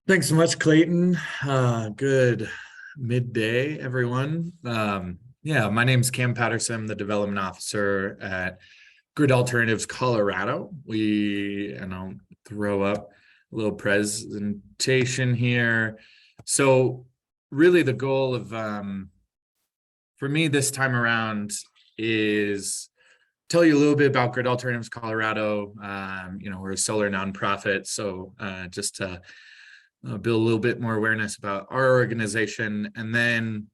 Thanks so much, Clayton. Good midday, everyone. Yeah, my name's Cam Patterson. I'm the development officer at Grid Alternatives Colorado. And I'll throw up a little presentation here. So really the goal of, for me this time around is tell you a little bit about Grid Alternatives Colorado. We're a solar nonprofit. So just to build a little bit more awareness about our organization. And then,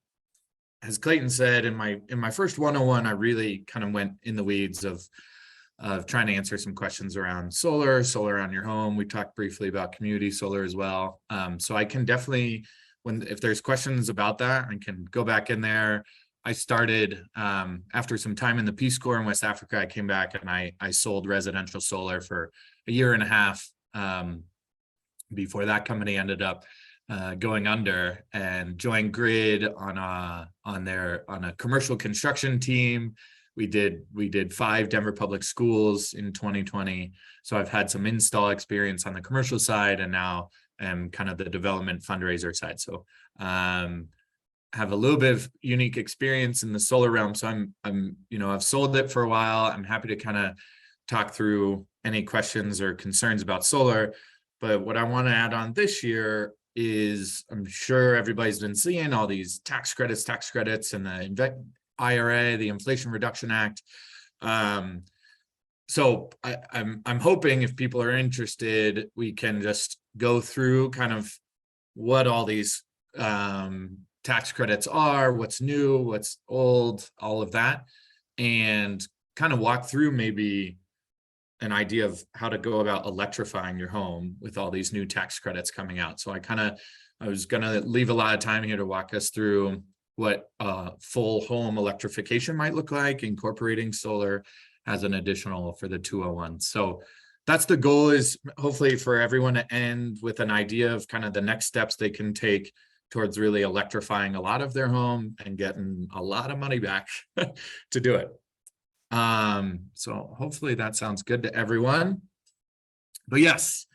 as Clayton said, in my first 101, I really kind of went in the weeds of trying to answer some questions around solar on your home. We talked briefly about community solar as well. So I can definitely, if there's questions about that, I can go back in there. I started after some time in the Peace Corps in West Africa. I came back and I sold residential solar for a year and a half. Before that company ended up going under, and joined Grid on a commercial construction team. We did 5 Denver public schools in 2020. So I've had some install experience on the commercial side, and now am kind of the development fundraiser side. So have a little bit of unique experience in the solar realm. So I've sold it for a while. I'm happy to kind of talk through any questions or concerns about solar. But what I want to add on this year is, I'm sure everybody's been seeing all these tax credits and the IRA, the Inflation Reduction Act. So I'm hoping if people are interested, we can just go through kind of what all these tax credits are, what's new, what's old, all of that, and kind of walk through maybe an idea of how to go about electrifying your home with all these new tax credits coming out. So I was going to leave a lot of time here to walk us through what full home electrification might look like, incorporating solar as an additional for the 201. So that's the goal, is hopefully for everyone to end with an idea of kind of the next steps they can take towards really electrifying a lot of their home and getting a lot of money back to do it. So hopefully that sounds good to everyone. But yes,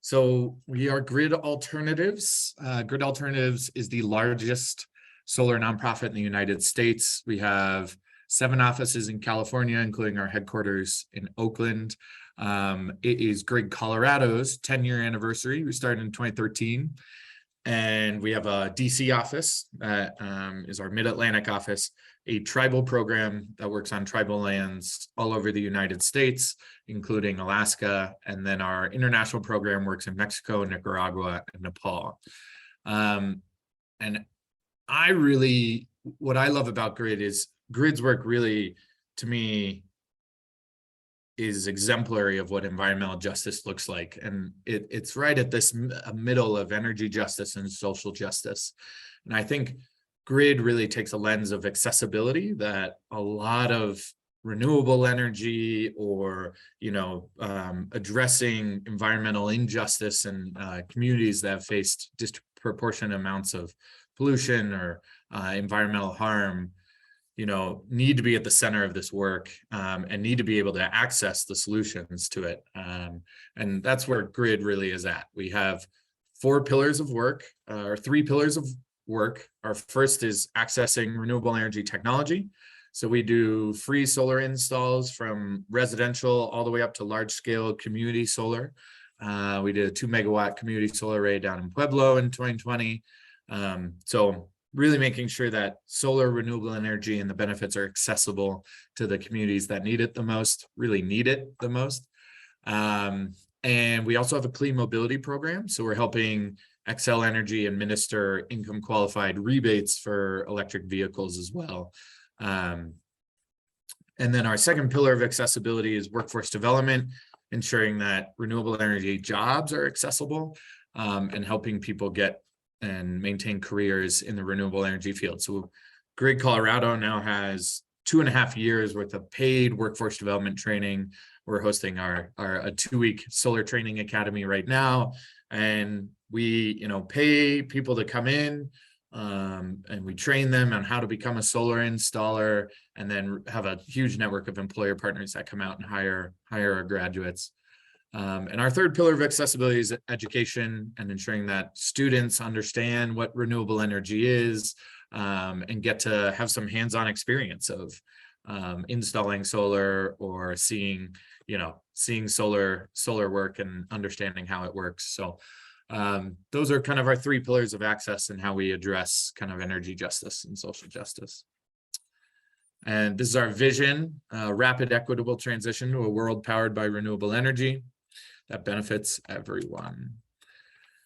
so we are Grid Alternatives. Grid Alternatives is the largest solar nonprofit in the United States. We have 7 offices in California, including our headquarters in Oakland. It is Grid Colorado's 10-year anniversary. We started in 2013. And we have a DC office that is our Mid-Atlantic office, a tribal program that works on tribal lands all over the United States, including Alaska. And then our international program works in Mexico, Nicaragua, and Nepal. And what I love about Grid is Grid's work really, to me, is exemplary of what environmental justice looks like. And it's right at this middle of energy justice and social justice. And I think Grid really takes a lens of accessibility that a lot of renewable energy or, addressing environmental injustice in communities that have faced disproportionate amounts of pollution or environmental harm, need to be at the center of this work, and need to be able to access the solutions to it. And that's where Grid really is at. We have 4 pillars of work, or 3 pillars of work. Our first is accessing renewable energy technology. So we do free solar installs from residential all the way up to large scale community solar. We did a 2 megawatt community solar array down in Pueblo in 2020. So really making sure that solar, renewable energy, and the benefits are accessible to the communities that need it the most, really need it the most. And we also have a clean mobility program. So we're helping Xcel Energy administer income qualified rebates for electric vehicles as well. And then our second pillar of accessibility is workforce development, ensuring that renewable energy jobs are accessible, and helping people get and maintain careers in the renewable energy field. So Grid Colorado now has 2.5 years worth of paid workforce development training. We're hosting a 2-week solar training academy right now. And we, pay people to come in, and we train them on how to become a solar installer, and then have a huge network of employer partners that come out and hire our graduates. And our third pillar of accessibility is education and ensuring that students understand what renewable energy is, and get to have some hands-on experience of installing solar or seeing solar work and understanding how it works. So those are kind of our three pillars of access and how we address kind of energy justice and social justice. And this is our vision, rapid equitable transition to a world powered by renewable energy that benefits everyone.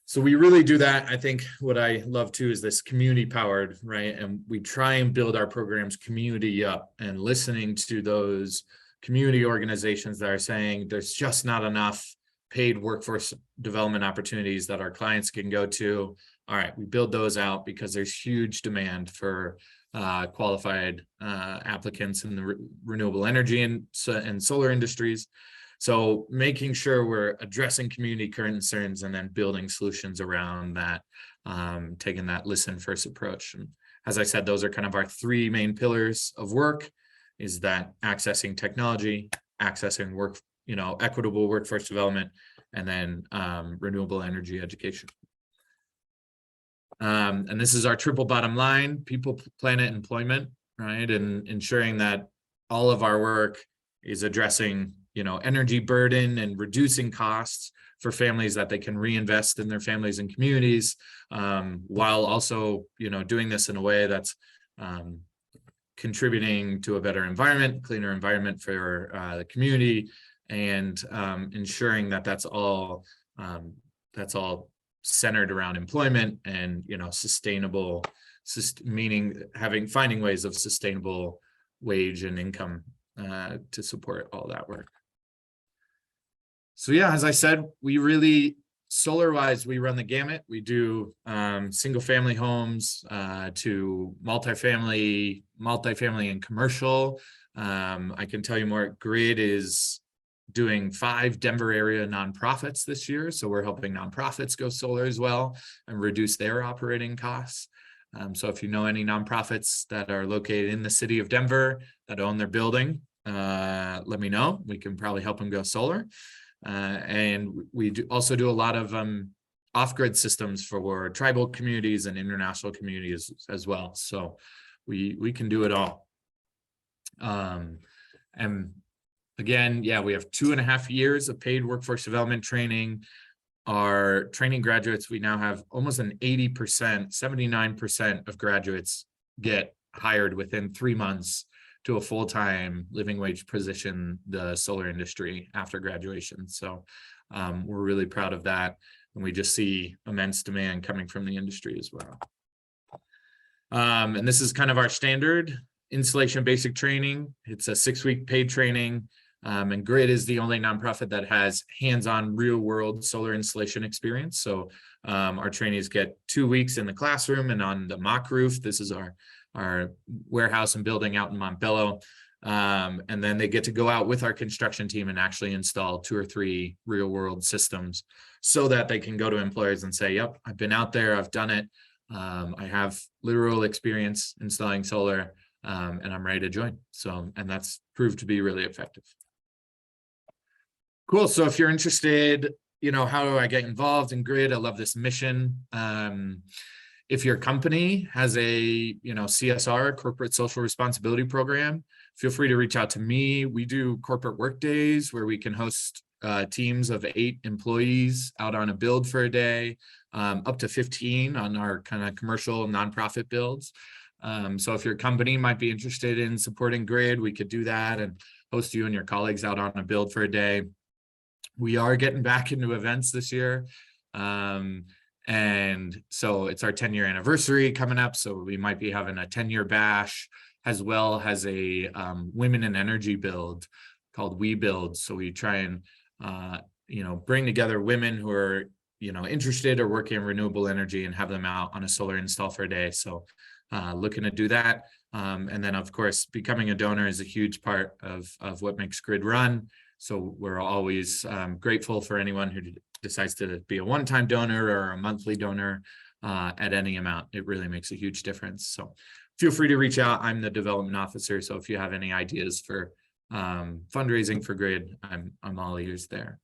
So we really do that. I think what I love too is this community powered, right? And we try and build our programs community up, and listening to those community organizations that are saying there's just not enough paid workforce development opportunities that our clients can go to. All right, we build those out because there's huge demand for qualified applicants in the renewable energy and solar industries. So making sure we're addressing community concerns and then building solutions around that, taking that listen first approach. And as I said, those are kind of our three main pillars of work, is that accessing technology, accessing work, equitable workforce development, and then renewable energy education. And this is our triple bottom line: people, planet, employment, right? And ensuring that all of our work is addressing energy burden and reducing costs for families, that they can reinvest in their families and communities, while also doing this in a way that's contributing to a better environment, cleaner environment for the community, and ensuring that that's all centered around employment and sustainable, meaning finding ways of sustainable wage and income to support all that work. So yeah, as I said, we really, solar-wise, we run the gamut. We do single-family homes to multifamily and commercial. I can tell you more. Grid is doing 5 Denver area nonprofits this year, so we're helping nonprofits go solar as well and reduce their operating costs. So if you know any nonprofits that are located in the city of Denver that own their building, let me know. We can probably help them go solar. And we also do a lot of off-grid systems for tribal communities and international communities as well. So we can do it all. And again, yeah, we have 2.5 years of paid workforce development training. Our training graduates, we now have almost an 80%, 79% of graduates get hired within 3 months to a full-time living wage position, the solar industry, after graduation. So we're really proud of that. And we just see immense demand coming from the industry as well. And this is kind of our standard installation basic training. It's a 6-week paid training. And Grid is the only nonprofit that has hands-on real-world solar installation experience. So our trainees get 2 weeks in the classroom and on the mock roof. This is our warehouse and building out in Montbello. And then they get to go out with our construction team and actually install 2 or 3 real-world systems, so that they can go to employers and say, yep, I've been out there, I've done it. I have literal experience installing solar, and I'm ready to join. So, and that's proved to be really effective. Cool. So if you're interested, how do I get involved in Grid? I love this mission. If your company has a, CSR, corporate social responsibility program, feel free to reach out to me. We do corporate work days where we can host teams of 8 employees out on a build for a day, up to 15 on our kind of commercial nonprofit builds. So if your company might be interested in supporting Grid, we could do that and host you and your colleagues out on a build for a day. We are getting back into events this year. And so it's our 10-year anniversary coming up. So we might be having a 10-year bash, as well as a women in energy build called We Build. So we try and, bring together women who are, interested or working in renewable energy and have them out on a solar install for a day. So looking to do that. And then, of course, becoming a donor is a huge part of what makes Grid run. So we're always grateful for anyone who decides to be a one-time donor or a monthly donor at any amount. It really makes a huge difference. So feel free to reach out. I'm the development officer. So if you have any ideas for fundraising for Grid, I'm all ears there.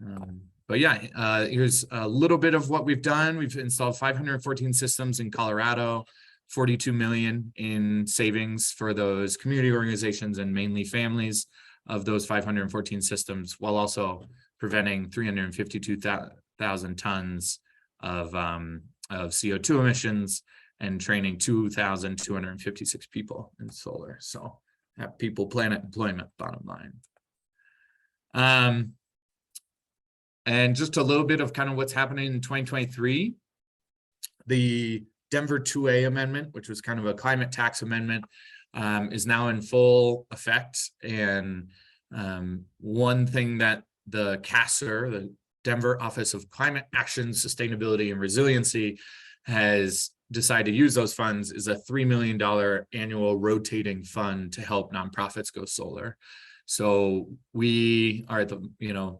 But yeah, here's a little bit of what we've done. We've installed 514 systems in Colorado, 42 million in savings for those community organizations and mainly families of those 514 systems, while also preventing 352,000 tons of CO2 emissions and training 2,256 people in solar. So have people, planet, employment, bottom line. And just a little bit of kind of what's happening in 2023. The Denver 2A amendment, which was kind of a climate tax amendment, is now in full effect. And one thing that the CASR, the Denver Office of Climate Action, Sustainability, and Resiliency, has decided to use those funds is a $3 million annual rotating fund to help nonprofits go solar. So we are at the,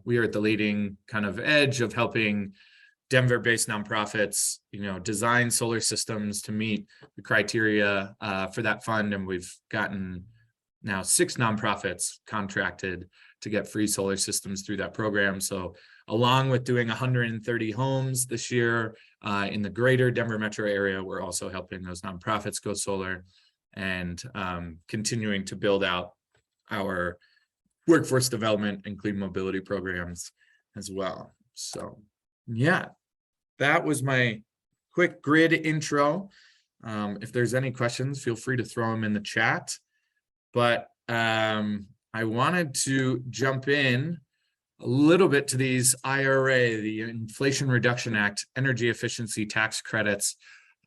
we are at the leading kind of edge of helping Denver-based nonprofits, design solar systems to meet the criteria for that fund. And we've gotten now 6 nonprofits contracted to get free solar systems through that program. So along with doing 130 homes this year in the greater Denver metro area, we're also helping those nonprofits go solar and continuing to build out our workforce development and clean mobility programs as well. So yeah, that was my quick grid intro. If there's any questions, feel free to throw them in the chat. But I wanted to jump in a little bit to these IRA, the Inflation Reduction Act, energy efficiency tax credits.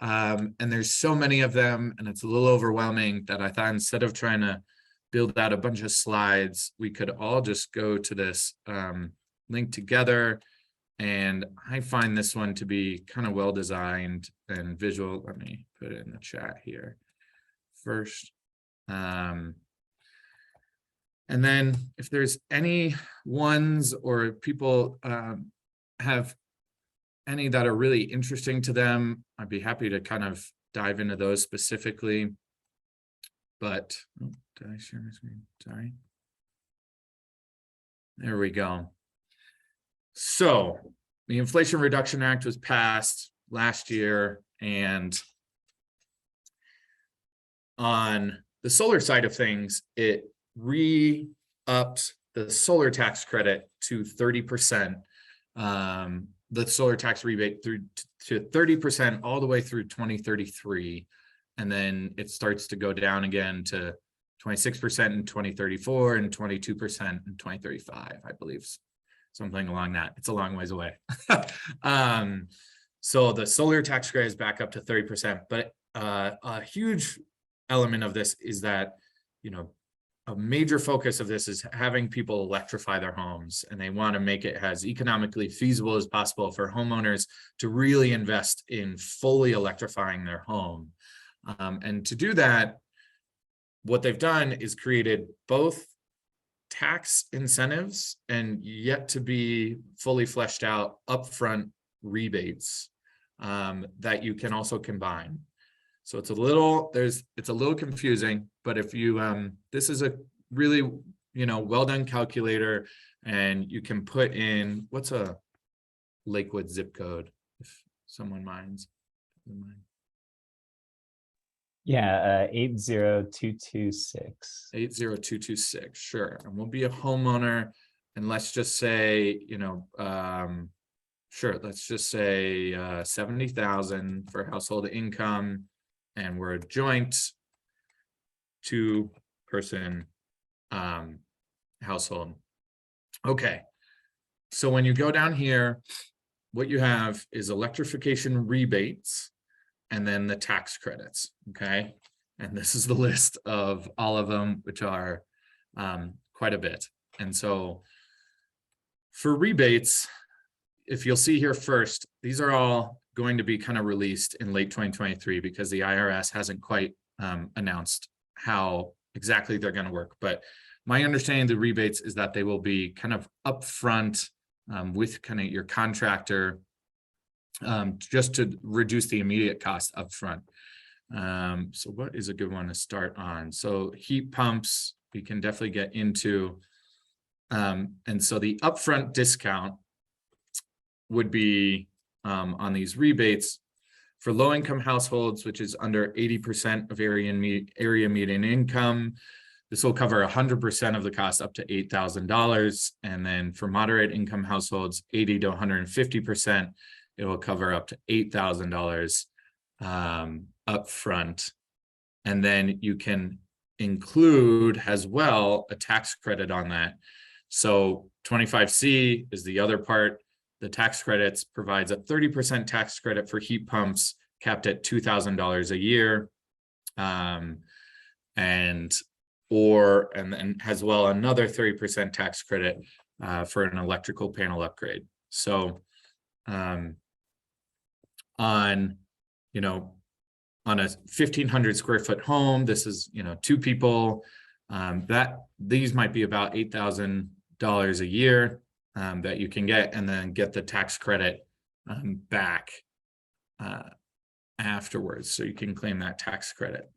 And there's so many of them, and it's a little overwhelming that I thought instead of trying to build out a bunch of slides, we could all just go to this link together. And I find this one to be kind of well designed and visual. Let me put it in the chat here first. And then if there's any ones or people have any that are really interesting to them, I'd be happy to kind of dive into those specifically. But did I share my screen? Sorry. There we go. So the Inflation Reduction Act was passed last year, and on the solar side of things, it re-upped the solar tax credit to 30%, the solar tax rebate through to 30% all the way through 2033. And then it starts to go down again to 26% in 2034 and 22% in 2035, I believe. Something along that. It's a long ways away. So the solar tax credit is back up to 30%, but a huge element of this is that, a major focus of this is having people electrify their homes, and they want to make it as economically feasible as possible for homeowners to really invest in fully electrifying their home. And to do that, what they've done is created both tax incentives and yet to be fully fleshed out upfront rebates that you can also combine. So it's a little confusing, but if you this is a really well done calculator, and you can put in, what's a Lakewood zip code if someone minds. Yeah, 80226. 80226, sure. And we'll be a homeowner, and let's just say, sure, let's just say 70,000 for household income, and we're a joint 2-person household. Okay, so when you go down here, what you have is electrification rebates and then the tax credits, okay? And this is the list of all of them, which are quite a bit. And so for rebates, if you'll see here first, these are all going to be kind of released in late 2023 because the IRS hasn't quite announced how exactly they're going to work. But my understanding of the rebates is that they will be kind of upfront with kind of your contractor, just to reduce the immediate cost upfront. So what is a good one to start on? So heat pumps, we can definitely get into. And so the upfront discount would be on these rebates for low-income households, which is under 80% of area median income. This will cover 100% of the cost up to $8,000. And then for moderate income households, 80 to 150%, it will cover up to $8,000 upfront. And then you can include as well a tax credit on that. So 25C is the other part. The tax credits provides a 30% tax credit for heat pumps capped at $2,000 a year. And then as well another 30% tax credit for an electrical panel upgrade. So on a 1,500 square foot home, this is 2 people, that these might be about $8,000 a year that you can get, and then get the tax credit back afterwards, so you can claim that tax credit.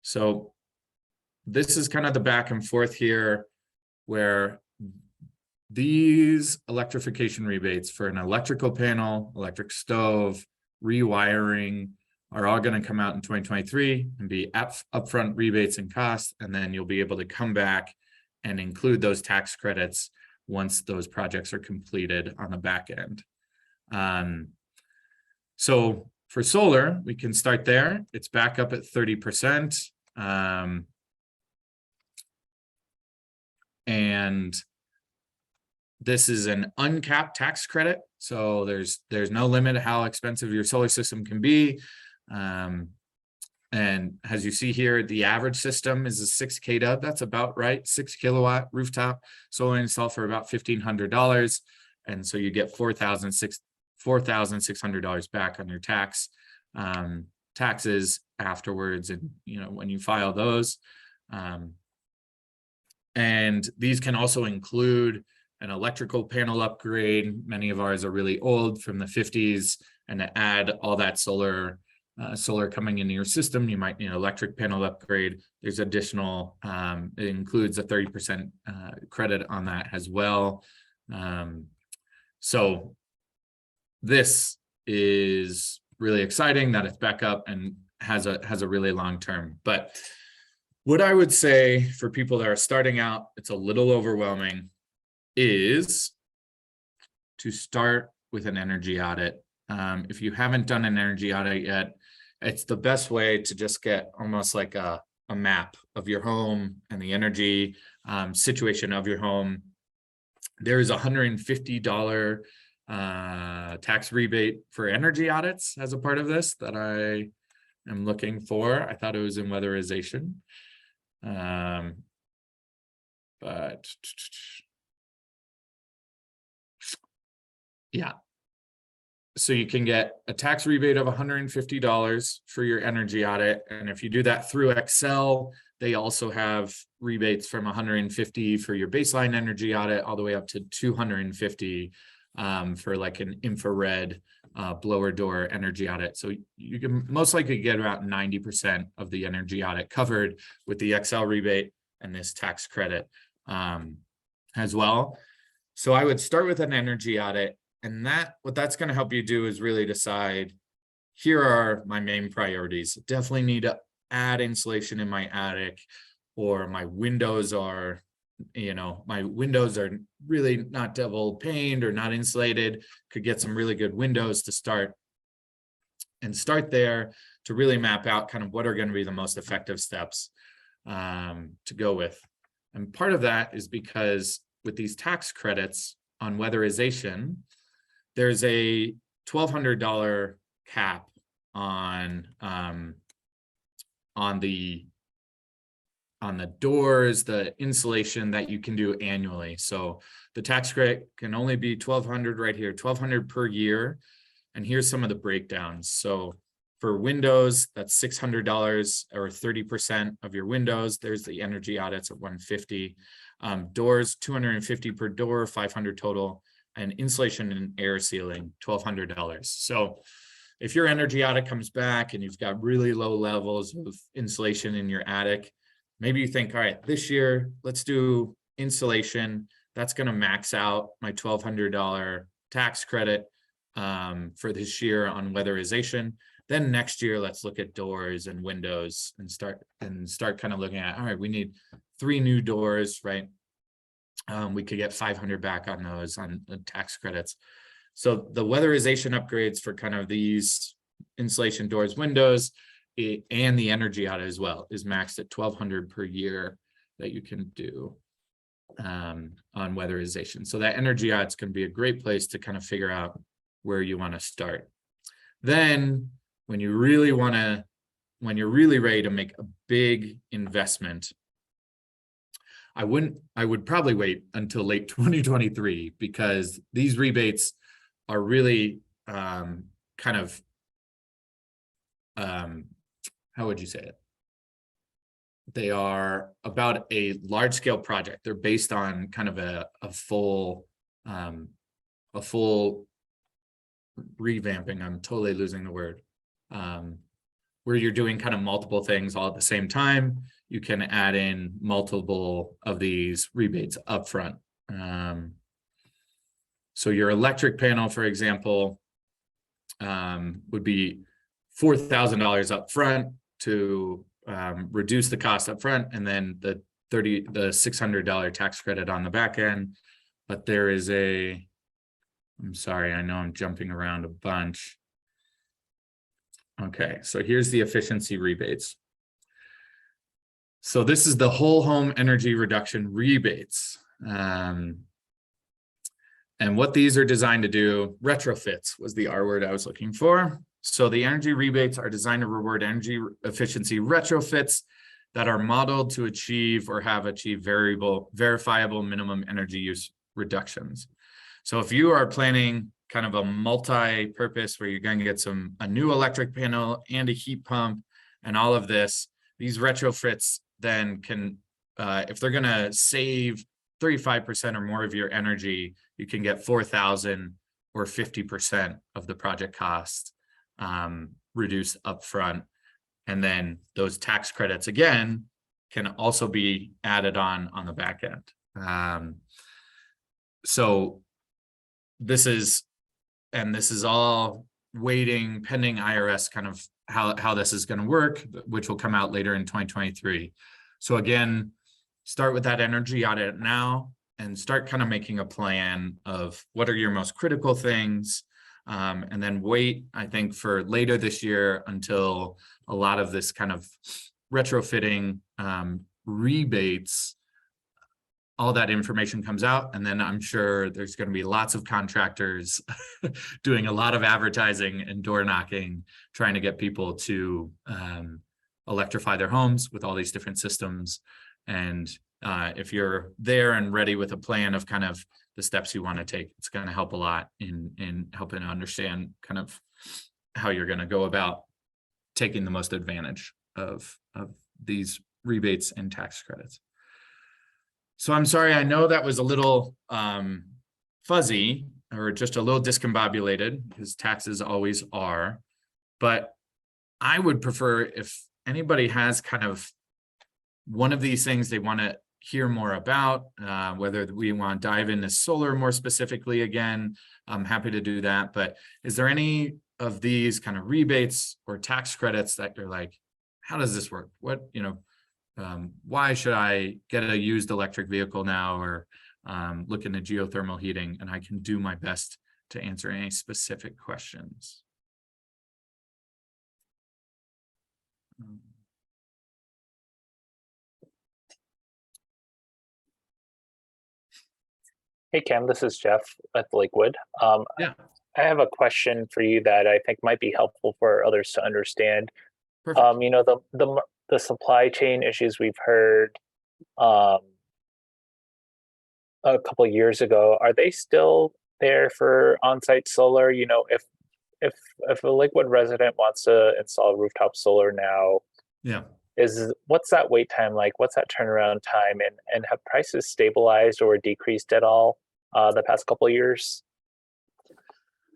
So this is kind of the back and forth here, where these electrification rebates for an electrical panel, electric stove, rewiring are all going to come out in 2023 and be upfront rebates and costs, and then you'll be able to come back and include those tax credits once those projects are completed on the back end. So for solar, we can start there. It's back up at 30%. And this is an uncapped tax credit. So there's no limit to how expensive your solar system can be. And as you see here, the average system is a 6 kW. That's about right. 6 kilowatt rooftop solar install for about $1,500. And so you get $4,600 back on your taxes afterwards. And, when you file those, and these can also include an electrical panel upgrade. Many of ours are really old, from the 50s, and to add all that solar coming into your system, you might need an electric panel upgrade. There's additional, it includes a 30% credit on that as well. So this is really exciting that it's back up and has a really long term. But what I would say for people that are starting out, it's a little overwhelming, is to start with an energy audit. If you haven't done an energy audit yet, it's the best way to just get almost like a map of your home and the energy situation of your home. There is a $150 tax rebate for energy audits as a part of this that I am looking for. I thought it was in weatherization. But yeah. So you can get a tax rebate of $150 for your energy audit. And if you do that through Excel, they also have rebates from $150 for your baseline energy audit all the way up to $250 for like an infrared blower door energy audit. So you can most likely get about 90% of the energy audit covered with the Excel rebate and this tax credit as well. So I would start with an energy audit. And what that's going to help you do is really decide, here are my main priorities. Definitely need to add insulation in my attic, or my windows are, really not double paned or not insulated. Could get some really good windows to start. And start there to really map out kind of what are going to be the most effective steps to go with. And part of that is because with these tax credits on weatherization, there's a $1,200 cap on the doors, the insulation that you can do annually. So the tax credit can only be $1,200 right here, $1,200 per year. And here's some of the breakdowns. So for windows, that's $600 or 30% of your windows. There's the energy audits at $150. Doors, $250 per door, $500 total. And insulation and air sealing, $1,200. So if your energy audit comes back and you've got really low levels of insulation in your attic, maybe you think, all right, this year, let's do insulation. That's going to max out my $1,200 tax credit. for this year on weatherization. Then next year, let's look at doors and windows and start kind of looking at, all right, we need 3 new doors, right? We could get 500 back on those on the tax credits. So the weatherization upgrades for kind of these insulation doors, windows, and the energy audit as well is maxed at 1,200 per year that you can do on weatherization. So that energy audit's going to be a great place to kind of figure out where you want to start. Then when you're really ready to make a big investment, I would probably wait until late 2023 because these rebates are really kind of how would you say it? They are about a large scale project. They're based on kind of a full revamping. I'm totally losing the word. Where you're doing kind of multiple things all at the same time. You can add in multiple of these rebates upfront. So your electric panel, for example, would be $4,000 up front to reduce the cost up front, and then the $600 tax credit on the back end. But there is I'm sorry, I know I'm jumping around a bunch. Okay, so here's the efficiency rebates. So this is the whole home energy reduction rebates. And what these are designed to do, retrofits was the R word I was looking for. So the energy rebates are designed to reward energy efficiency retrofits that are modeled to achieve or have achieved verifiable minimum energy use reductions. So if you are planning kind of a multi-purpose where you're going to get a new electric panel and a heat pump and all of this, these retrofits then can, if they're going to save 35% or more of your energy, you can get 4,000 or 50% of the project cost reduced upfront. And then those tax credits again can also be added on the back end. So this is all waiting pending IRS kind of how this is going to work, which will come out later in 2023. So again, start with that energy audit now and start kind of making a plan of what are your most critical things. And then wait, I think, for later this year until a lot of this kind of retrofitting rebates, all that information comes out. And then I'm sure there's going to be lots of contractors doing a lot of advertising and door knocking, trying to get people to electrify their homes with all these different systems. And if you're there and ready with a plan of kind of the steps you want to take, it's going to help a lot in helping to understand kind of how you're going to go about taking the most advantage of these rebates and tax credits. So I'm sorry, I know that was a little fuzzy or just a little discombobulated, because taxes always are, but I would prefer if anybody has kind of one of these things they want to hear more about, whether we want to dive into solar more specifically again, I'm happy to do that. But is there any of these kind of rebates or tax credits that you're like, how does this work? What, why should I get a used electric vehicle now, or look into geothermal heating? And I can do my best to answer any specific questions. Hey, Cam, this is Jeff at Lakewood. Yeah. I have a question for you that I think might be helpful for others to understand. Perfect. The supply chain issues we've heard a couple of years ago, are they still there for on-site solar? If a Lakewood resident wants to install rooftop solar now, Yeah. What's that wait time like? What's that turnaround time? And have prices stabilized or decreased at all the past couple of years?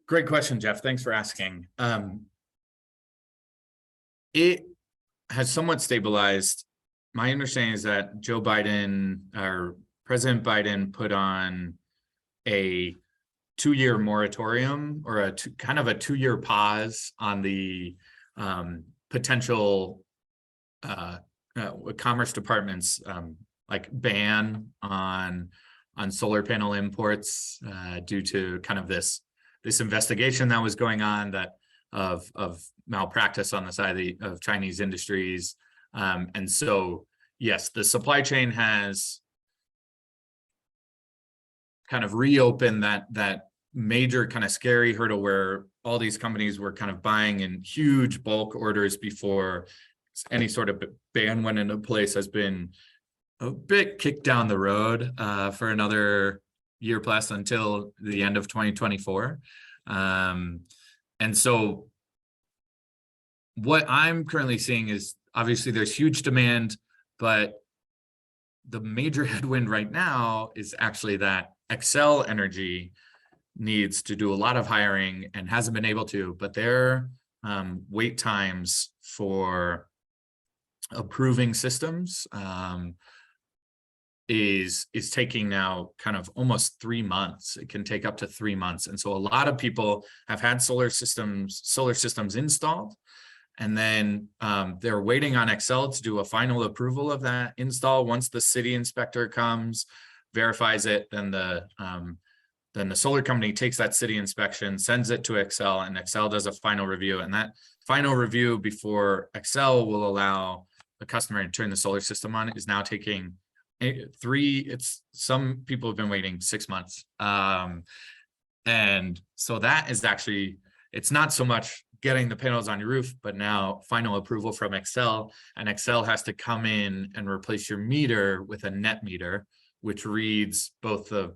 Great question, Jeff. Thanks for asking. It has somewhat stabilized. My understanding is that Joe Biden or President Biden put on a 2-year moratorium or kind of a 2-year pause on the potential Commerce Department's like ban on solar panel imports due to kind of this investigation that was going on that of malpractice on the side of Chinese industries. And so, yes, the supply chain has kind of reopened that major kind of scary hurdle where all these companies were kind of buying in huge bulk orders before any sort of ban went into place, has been a bit kicked down the road for another year plus until the end of 2024. And so what I'm currently seeing is obviously there's huge demand, but the major headwind right now is actually that Xcel Energy needs to do a lot of hiring and hasn't been able to, but their wait times for approving systems is taking now kind of almost 3 months. It can take up to 3 months. And so a lot of people have had solar systems installed, and then they're waiting on Xcel to do a final approval of that install. Once the city inspector comes, verifies it, then the solar company takes that city inspection, sends it to Xcel, and Xcel does a final review. And that final review before Xcel will allow the customer to turn the solar system on is now taking some people have been waiting 6 months. And so that is actually, it's not so much getting the panels on your roof, but now final approval from Xcel, and Xcel has to come in and replace your meter with a net meter, which reads both the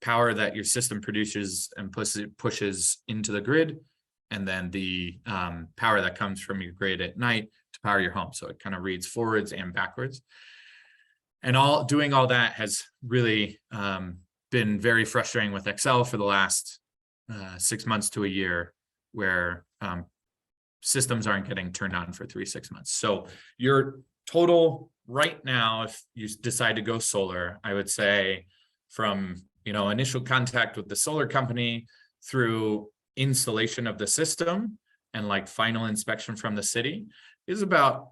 power that your system produces and pushes into the grid, and then the power that comes from your grid at night to power your home. So it kind of reads forwards and backwards. And doing all that has really been very frustrating with Xcel for the last 6 months to a year, where systems aren't getting turned on for 3-6 months. So your total right now, if you decide to go solar, I would say from initial contact with the solar company through installation of the system and like final inspection from the city is about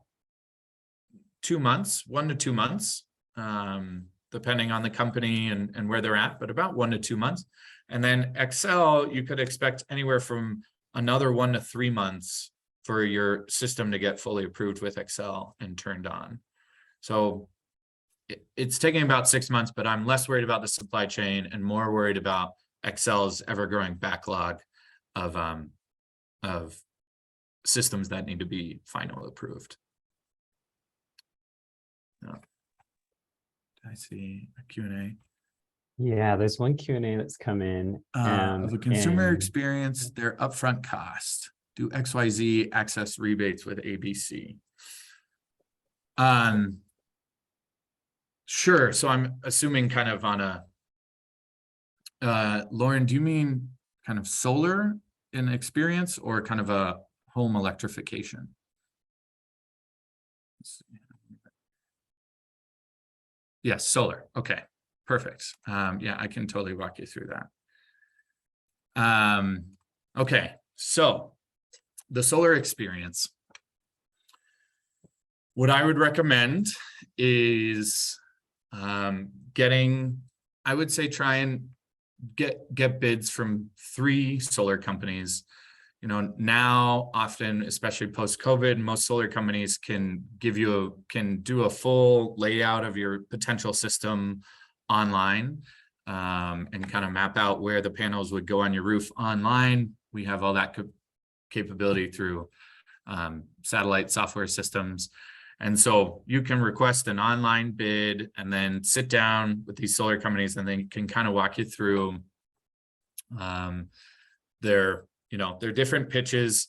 2 months, 1 to 2 months, depending on the company and where they're at, but about 1 to 2 months. And then Xcel, you could expect anywhere from another 1 to 3 months for your system to get fully approved with Xcel and turned on. So it's taking about 6 months, but I'm less worried about the supply chain and more worried about Xcel's ever-growing backlog of systems that need to be final approved. I see a Q&A. Yeah, there's one Q&A that's come in. Of a consumer experience, their upfront cost. Do XYZ access rebates with ABC? Sure. So I'm assuming kind of on a, Lauren, do you mean kind of solar in experience or kind of a home electrification? Yes, solar. Okay, perfect. Yeah, I can totally walk you through that. Okay, so the solar experience. What I would recommend is I would say try and get bids from 3 solar companies. Now often, especially post-COVID, most solar companies can do a full layout of your potential system online and kind of map out where the panels would go on your roof online. We have all that capability through satellite software systems. And so you can request an online bid and then sit down with these solar companies, and they can kind of walk you through their different pitches.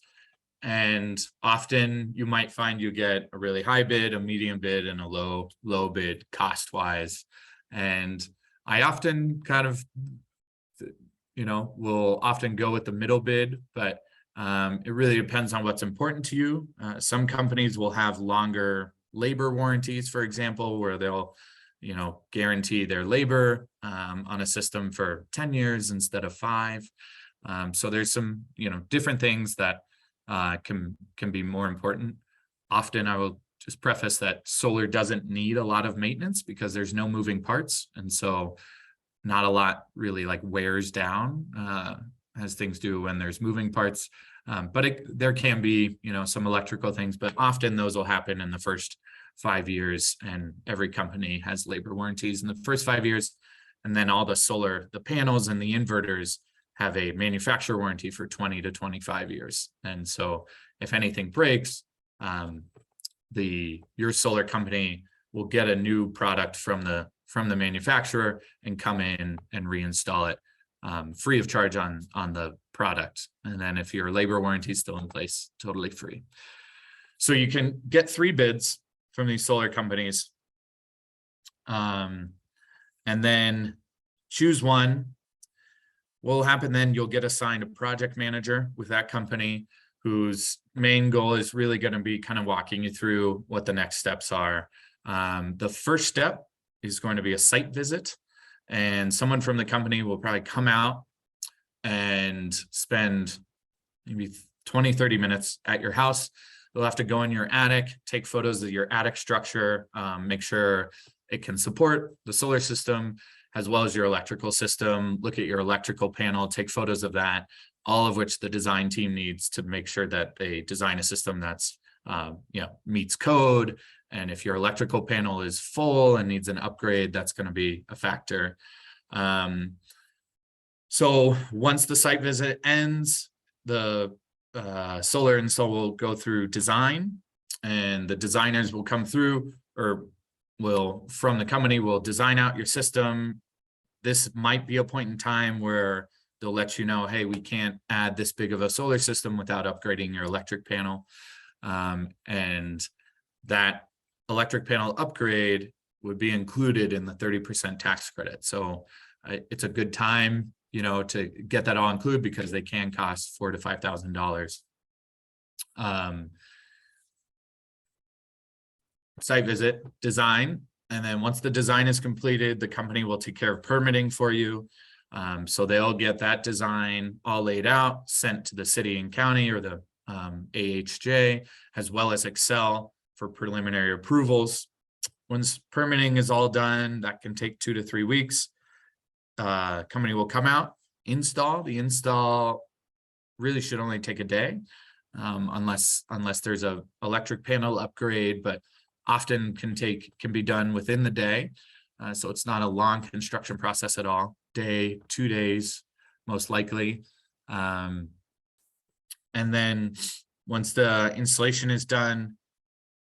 And often you might find you get a really high bid, a medium bid, and a low bid cost wise. And I often kind of, will often go with the middle bid, but it really depends on what's important to you. Some companies will have longer labor warranties, for example, where they'll, guarantee their labor on a system for 10 years instead of 5. So there's some, different things that can be more important. Often I will just preface that solar doesn't need a lot of maintenance because there's no moving parts. And so not a lot really like wears down as things do when there's moving parts. But there can be, some electrical things, but often those will happen in the first 5 years, and every company has labor warranties in the first 5 years. And then all the panels and the inverters have a manufacturer warranty for 20 to 25 years. And so if anything breaks, your solar company will get a new product from the manufacturer and come in and reinstall it free of charge on the product. And then if your labor warranty is still in place, totally free. So you can get 3 bids from these solar companies, and then choose one. What will happen then, you'll get assigned a project manager with that company whose main goal is really going to be kind of walking you through what the next steps are. The first step is going to be a site visit, and someone from the company will probably come out and spend maybe 20-30 minutes at your house. You'll have to go in your attic, take photos of your attic structure, make sure it can support the solar system as well as your electrical system, look at your electrical panel, take photos of that, all of which the design team needs to make sure that they design a system that's, meets code. And if your electrical panel is full and needs an upgrade, that's going to be a factor. So once the site visit ends, the solar install will go through design, and the designers will come through, or from the company will design out your system. This might be a point in time where they'll let you know, hey, we can't add this big of a solar system without upgrading your electric panel. And that electric panel upgrade would be included in the 30% tax credit. So it's a good time, to get that all included, because they can cost $4,000 to $5,000. Site visit, design, and then once the design is completed, the company will take care of permitting for you. So they'll get that design all laid out, sent to the city and county, or the AHJ, as well as Excel for preliminary approvals. Once permitting is all done, that can take 2 to 3 weeks. Company will come out, install. The install really should only take a day, unless there's a electric panel upgrade, but often can be done within the day. So it's not a long construction process at all. Day, 2 days, most likely. And then once the installation is done,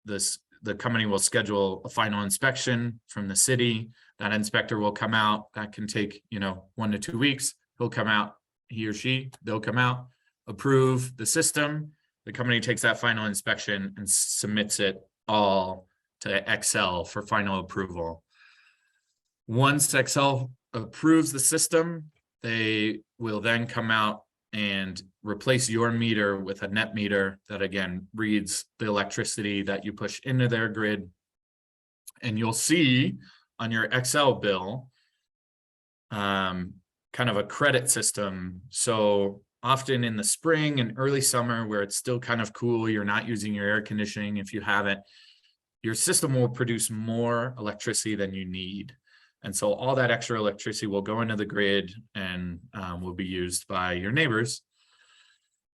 the company will schedule a final inspection from the city. That inspector will come out. That can take, 1 to 2 weeks. He'll come out, he or she, they'll come out, approve the system. The company takes that final inspection and submits it all to Excel for final approval. Once Excel approves the system, they will then come out and replace your meter with a net meter that, again, reads the electricity that you push into their grid. And you'll see on your Excel bill kind of a credit system. So often in the spring and early summer, where it's still kind of cool, you're not using your air conditioning. If you haven't, your system will produce more electricity than you need. And so all that extra electricity will go into the grid and will be used by your neighbors.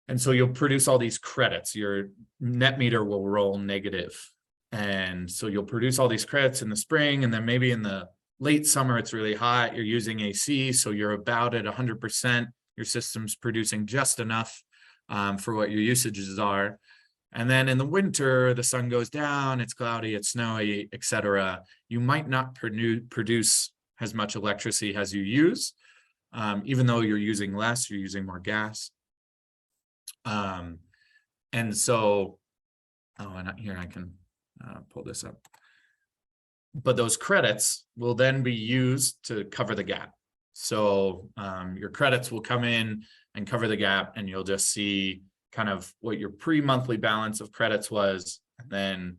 And so you'll produce all these credits. Your net meter will roll negative. And so you'll produce all these credits in the spring, and then maybe in the late summer, it's really hot. You're using AC, so you're about at 100%. Your system's producing just enough for what your usages are. And then in the winter, the sun goes down, it's cloudy, it's snowy, etc. You might not produce as much electricity as you use, even though you're using less, you're using more gas. And so, and here I can pull this up. But those credits will then be used to cover the gap. So your credits will come in and cover the gap, and you'll just see kind of what your pre-monthly balance of credits was, and then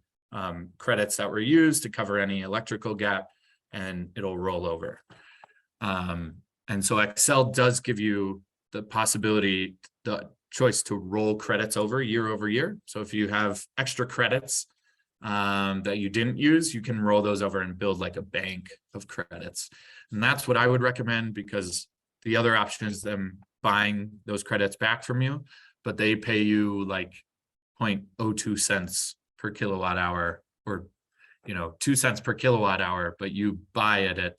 credits that were used to cover any electrical gap, and it'll roll over. And so Excel does give you the possibility, the choice to roll credits over year. So if you have extra credits that you didn't use, you can roll those over and build like a bank of credits. And that's what I would recommend, because the other option is them buying those credits back from you, but they pay you like 0.02 cents per kilowatt hour, or 2 cents per kilowatt hour, but you buy it at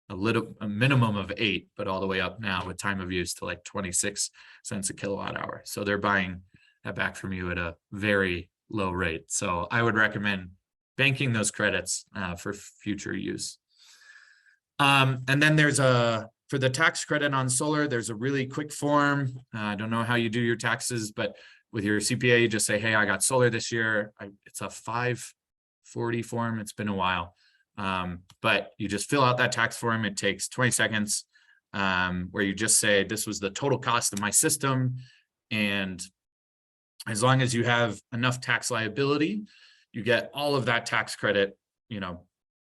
a minimum of 8, but all the way up now with time of use to like 26 cents a kilowatt hour. So they're buying that back from you at a very low rate. So I would recommend banking those credits for future use. And then there's for the tax credit on solar, there's a really quick form. I don't know how you do your taxes, but with your CPA, you just say, hey, I got solar this year. It's a 540 form. It's been a while. But you just fill out that tax form. It takes 20 seconds, where you just say, this was the total cost of my system. And as long as you have enough tax liability, you get all of that tax credit,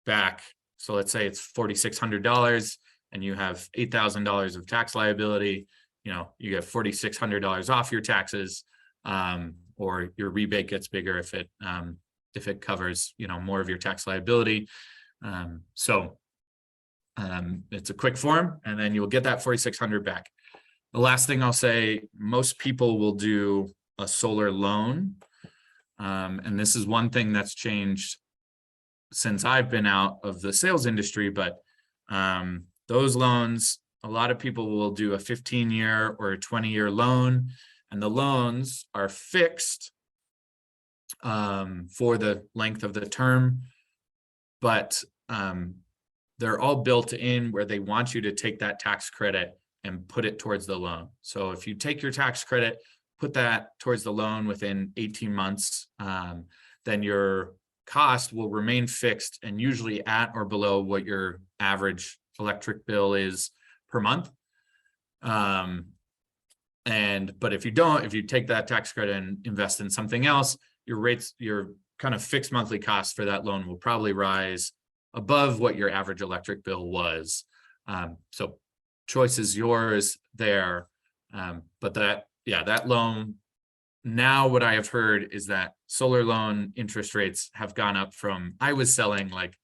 back. So let's say it's $4,600 and you have $8,000 of tax liability, you get $4,600 off your taxes, or your rebate gets bigger if it covers, more of your tax liability. So it's a quick form, and then you'll get that 4,600 back. The last thing I'll say, most people will do a solar loan. And this is one thing that's changed since I've been out of the sales industry, but those loans, a lot of people will do a 15-year or a 20-year loan, and the loans are fixed for the length of the term, but they're all built in where they want you to take that tax credit and put it towards the loan. So if you take your tax credit, put that towards the loan within 18 months, then your cost will remain fixed and usually at or below what your average electric bill is per month. But if you don't, if you take that tax credit and invest in something else, your kind of fixed monthly cost for that loan will probably rise above what your average electric bill was. So choice is yours there. But that loan, now what I have heard is that solar loan interest rates have gone up from, I was selling like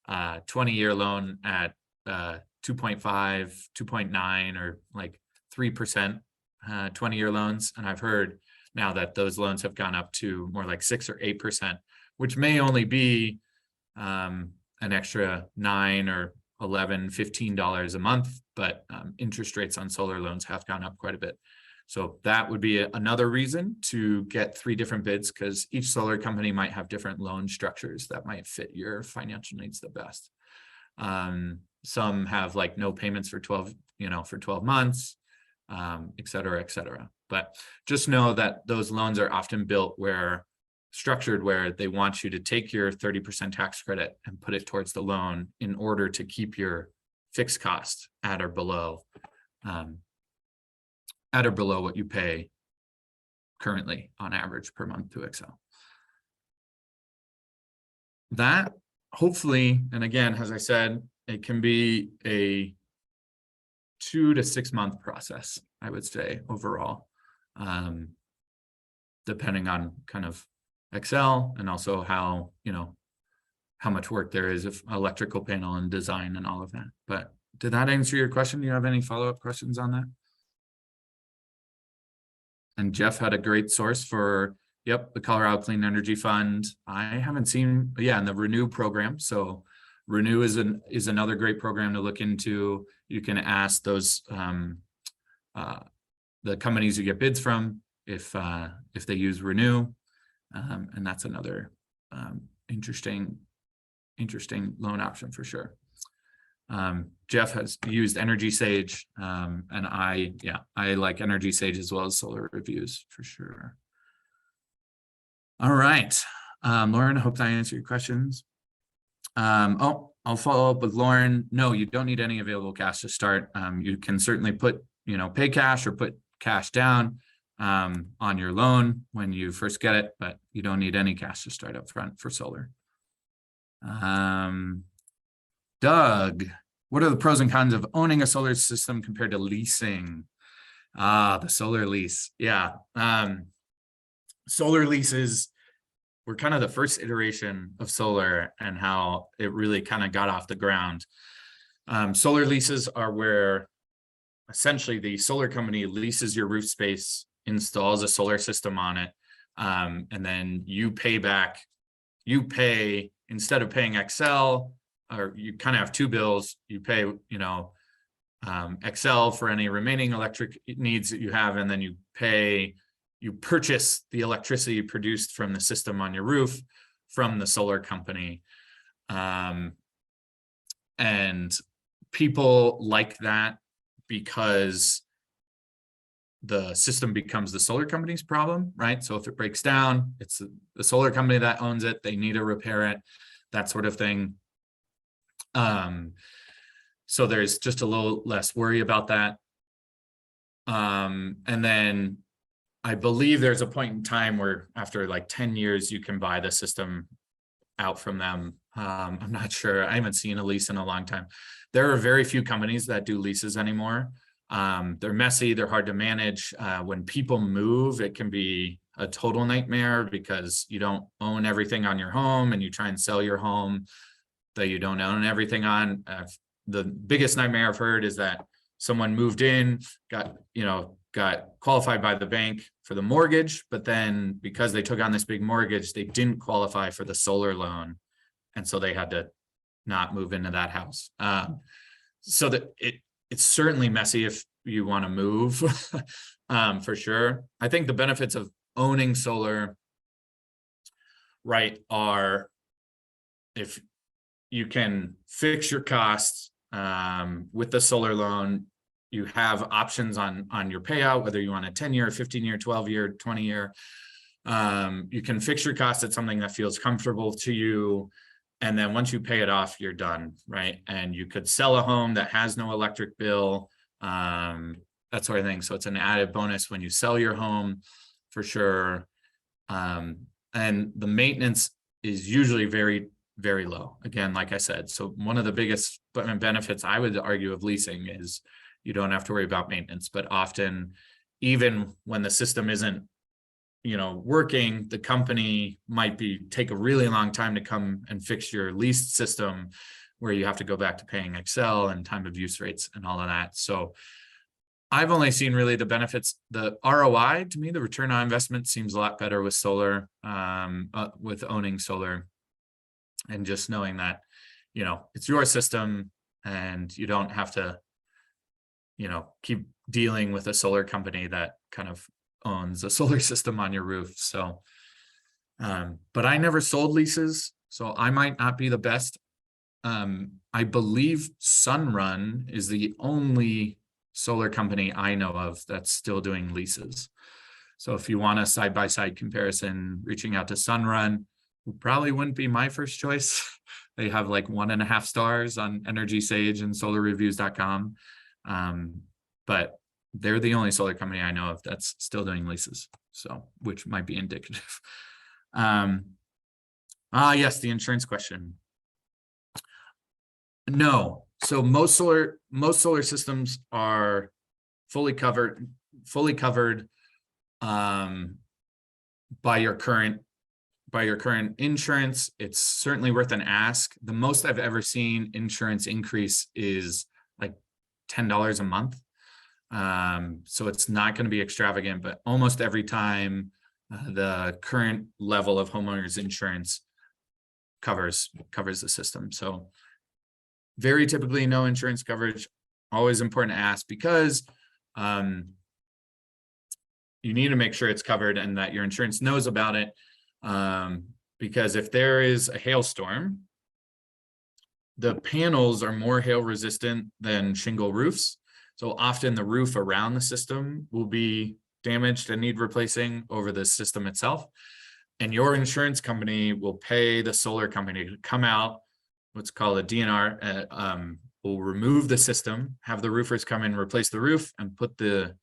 20-year loan at 2.5, 2.9, or like 3% 20-year loans. And I've heard now that those loans have gone up to more like 6 or 8%, which may only be an extra $9 or $11, $15 a month, but interest rates on solar loans have gone up quite a bit. So that would be another reason to get 3 different bids, because each solar company might have different loan structures that might fit your financial needs the best. Some have like no payments for 12 months, et cetera, et cetera. But just know that those loans are often structured where they want you to take your 30% tax credit and put it towards the loan in order to keep your fixed cost at or below what you pay currently on average per month to Excel. That hopefully, and again, as I said, it can be a 2 to 6 month process, I would say, overall, depending on kind of Excel and also how much work there is of electrical panel and design and all of that. But did that answer your question? Do you have any follow-up questions on that? And Jeff had a great source for, the Colorado Clean Energy Fund. I haven't seen, in the Renew program. So Renew is another great program to look into. You can ask those the companies you get bids from if they use Renew, and that's another interesting loan option for sure. Jeff has used Energy Sage, and I like Energy Sage as well as Solar Reviews for sure. All right, Lauren, I hope that answered your questions. I'll follow up with Lauren. No, you don't need any available cash to start. You can certainly put, pay cash or put cash down on your loan when you first get it, but you don't need any cash to start up front for solar. Doug, what are the pros and cons of owning a solar system compared to leasing? The solar lease. Yeah. Solar leases were kind of the first iteration of solar and how it really kind of got off the ground. Solar leases are where essentially the solar company leases your roof space, installs a solar system on it, and then you pay back. You pay, instead of paying Excel, or you kind of have two bills. You pay, Excel for any remaining electric needs that you have, and then you purchase the electricity produced from the system on your roof from the solar company. And people like that because the system becomes the solar company's problem, right? So if it breaks down, it's the solar company that owns it. They need to repair it, that sort of thing. So there's just a little less worry about that. And then I believe there's a point in time where after like 10 years, you can buy the system out from them. I'm not sure. I haven't seen a lease in a long time. There are very few companies that do leases anymore. They're messy. They're hard to manage. When people move, it can be a total nightmare because you don't own everything on your home and you try and sell your home that you don't own everything on. The biggest nightmare I've heard is that someone moved in, got qualified by the bank for the mortgage, but then because they took on this big mortgage, they didn't qualify for the solar loan. And so they had to not move into that house. So that it's certainly messy if you want to move, for sure. I think the benefits of owning solar, right, are if you can fix your costs with the solar loan, you have options on your payout, whether you want a 10-year, 15-year, 12-year, 20-year. You can fix your costs at something that feels comfortable to you. And then once you pay it off, you're done, right? And you could sell a home that has no electric bill, that sort of thing. So it's an added bonus when you sell your home, for sure. And the maintenance is usually very, very low. Again, like I said, so one of the biggest benefits I would argue of leasing is you don't have to worry about maintenance, but often even when the system isn't, working, the company might take a really long time to come and fix your leased system where you have to go back to paying Excel and time of use rates and all of that. So I've only seen really the benefits. The ROI, to me, the return on investment seems a lot better with solar, with owning solar, and just knowing that, it's your system and you don't have to, keep dealing with a solar company that kind of owns a solar system on your roof. So, but I never sold leases, so I might not be the best. I believe Sunrun is the only solar company I know of that's still doing leases. So if you want a side-by-side comparison, reaching out to Sunrun probably wouldn't be my first choice. They have like 1.5 stars on Energy Sage and solarreviews.com. But they're the only solar company I know of that's still doing leases, so which might be indicative. Yes, the insurance question. No, so most solar systems are fully covered by your current insurance. It's certainly worth an ask. The most I've ever seen insurance increase is like $10 a month. So it's not going to be extravagant, but almost every time the current level of homeowners insurance covers the system. So very typically no insurance coverage. Always important to ask because you need to make sure it's covered and that your insurance knows about it. Because if there is a hailstorm, the panels are more hail resistant than shingle roofs. So often the roof around the system will be damaged and need replacing over the system itself. And your insurance company will pay the solar company to come out, what's called a DNR, will remove the system, have the roofers come in, replace the roof and put the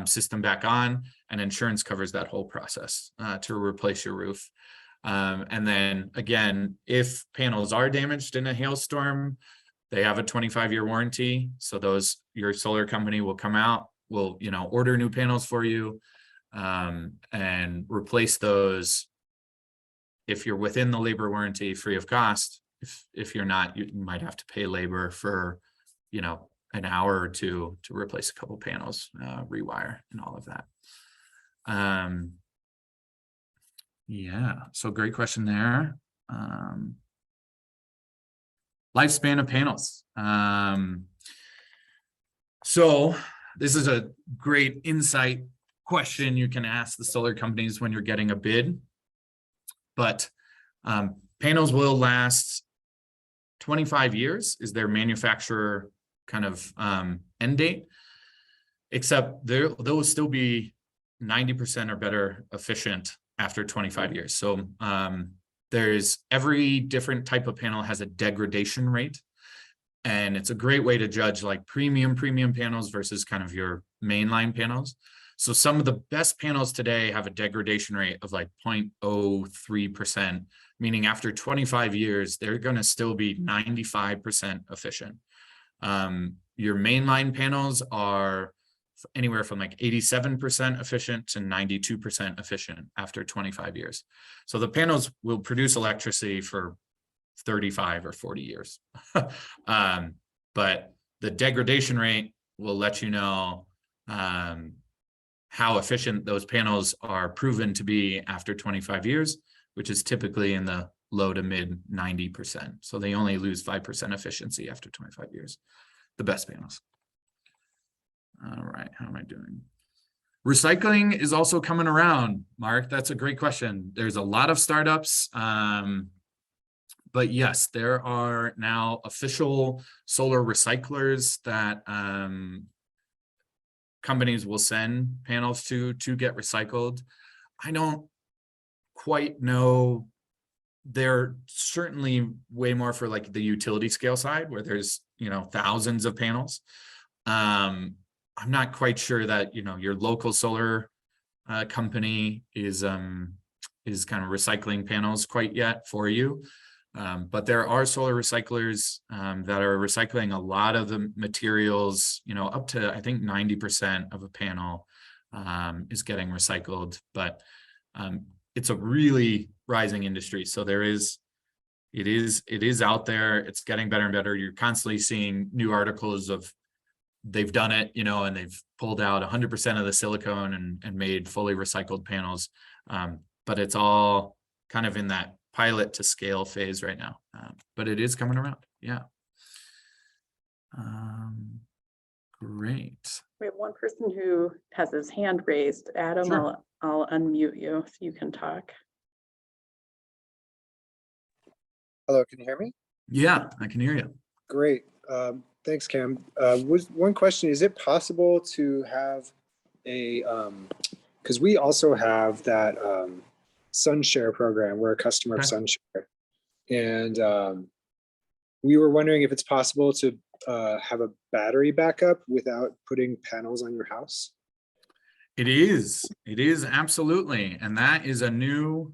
system back on, and insurance covers that whole process to replace your roof. And then again, if panels are damaged in a hailstorm, they have a 25-year warranty. So your solar company will come out, will, order new panels for you, and replace those. If you're within the labor warranty, free of cost. If you're not, you might have to pay labor for, an hour or two to replace a couple panels, rewire and all of that. Yeah, so great question there. Lifespan of panels. So this is a great insight question you can ask the solar companies when you're getting a bid. But panels will last 25 years is their manufacturer kind of end date, except they'll still be 90% or better efficient after 25 years. So there's every different type of panel has a degradation rate. And it's a great way to judge like premium panels versus kind of your mainline panels. So some of the best panels today have a degradation rate of like 0.03%, meaning after 25 years, they're going to still be 95% efficient. Your mainline panels are anywhere from like 87% efficient to 92% efficient after 25 years. So the panels will produce electricity for 35 or 40 years. But the degradation rate will let you know how efficient those panels are proven to be after 25 years, which is typically in the low to mid 90%. So they only lose 5% efficiency after 25 years, the best panels. All right, how am I doing? Recycling is also coming around, Mark. That's a great question. There's a lot of startups, but yes, there are now official solar recyclers that companies will send panels to get recycled. I don't quite know. They're certainly way more for like the utility scale side where there's, thousands of panels. I'm not quite sure that, your local solar company is kind of recycling panels quite yet for you. But there are solar recyclers that are recycling a lot of the materials, up to, I think 90% of a panel is getting recycled, but it's a really rising industry. So it is out there. It's getting better and better. You're constantly seeing new articles of they've done it, and they've pulled out 100% of the silicone and made fully recycled panels. But it's all kind of in that pilot to scale phase right now, but it is coming around. Yeah. Great. We have one person who has his hand raised. Adam, Sure. I'll unmute you so you can talk. Hello, can you hear me? Yeah, I can hear you. Great. Thanks, Cam. One question, is it possible to have a, because we also have that SunShare program. We're a customer of SunShare. And we were wondering if it's possible to have a battery backup without putting panels on your house. It is absolutely. And that is a new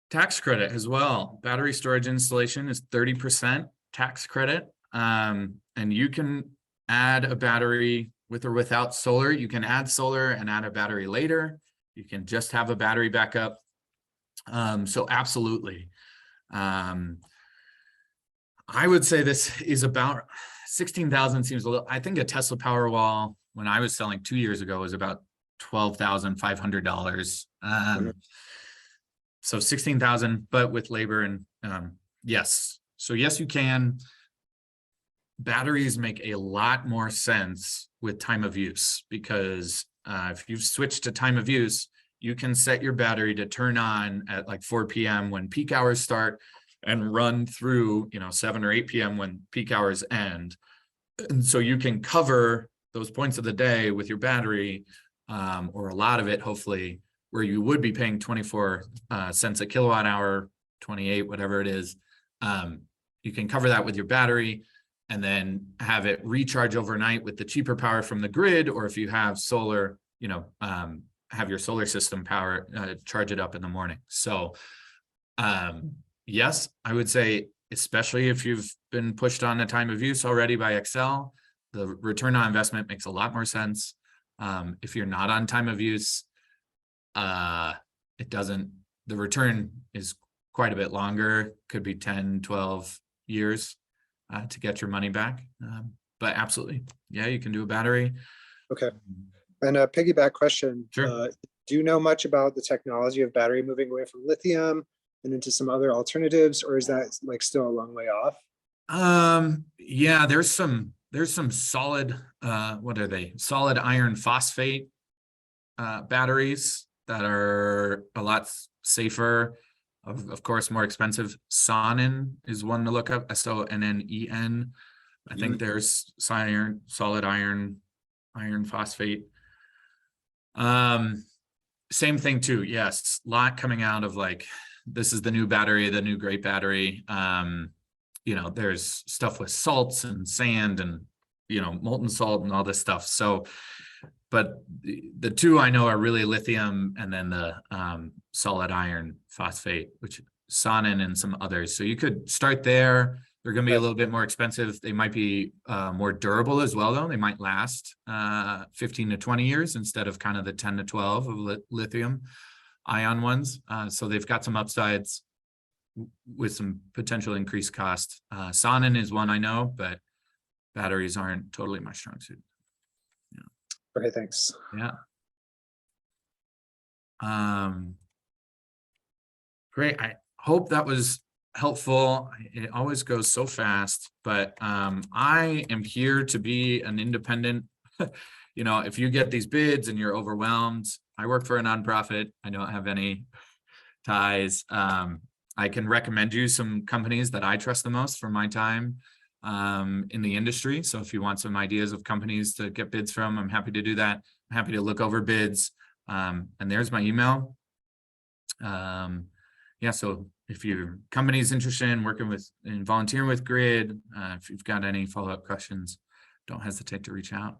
tax credit as well. Battery storage installation is 30% tax credit. And you can add a battery with or without solar. You can add solar and add a battery later. You can just have a battery backup. So absolutely. I would say this is about 16,000 seems a little, I think a Tesla Powerwall when I was selling 2 years ago was about $12,500. So 16,000, but with labor and yes. So yes, you can. Batteries make a lot more sense with time of use because if you've switched to time of use, you can set your battery to turn on at like 4 p.m. when peak hours start and run through, 7 or 8 p.m. when peak hours end. And so you can cover those points of the day with your battery or a lot of it, hopefully, where you would be paying 24 cents a kilowatt hour, 28, whatever it is. You can cover that with your battery and then have it recharge overnight with the cheaper power from the grid. Or if you have solar, have your solar system power, charge it up in the morning. So yes, I would say especially if you've been pushed on a time of use already by Excel, the return on investment makes a lot more sense. If you're not on time of use, it doesn't, the return is quite a bit longer, could be 10, 12 years to get your money back. But absolutely, yeah, you can do a battery. Okay. And a piggyback question. Sure. Do you know much about the technology of battery moving away from lithium and into some other alternatives, or is that like still a long way off? Yeah, there's some solid, what are they? Solid iron phosphate batteries that are a lot safer. Of course, more expensive. Sonnen is one to look up. SONNEN. I think there's solid iron phosphate. Same thing too. Yes, lot coming out of like, this is the new battery, the new great battery. You know, there's stuff with salts and sand and, you know, molten salt and all this stuff. So, but the two I know are really lithium and then the solid iron phosphate, which Sonnen and some others. So you could start there. They're going to be a little bit more expensive. They might be more durable as well, though. They might last 15 to 20 years instead of kind of the 10 to 12 of lithium ion ones. So they've got some upsides with some potential increased cost. Sonnen is one I know, but batteries aren't totally my strong suit. Okay, thanks. Yeah. Great. I hope that was helpful. It always goes so fast, but I am here to be an independent. You know, if you get these bids and you're overwhelmed, I work for a nonprofit. I don't have any ties. I can recommend you some companies that I trust the most for my time in the industry. So if you want some ideas of companies to get bids from, I'm happy to do that. I'm happy to look over bids. And there's my email. Yeah, so if your company is interested in working with and volunteering with Grid, if you've got any follow-up questions, don't hesitate to reach out.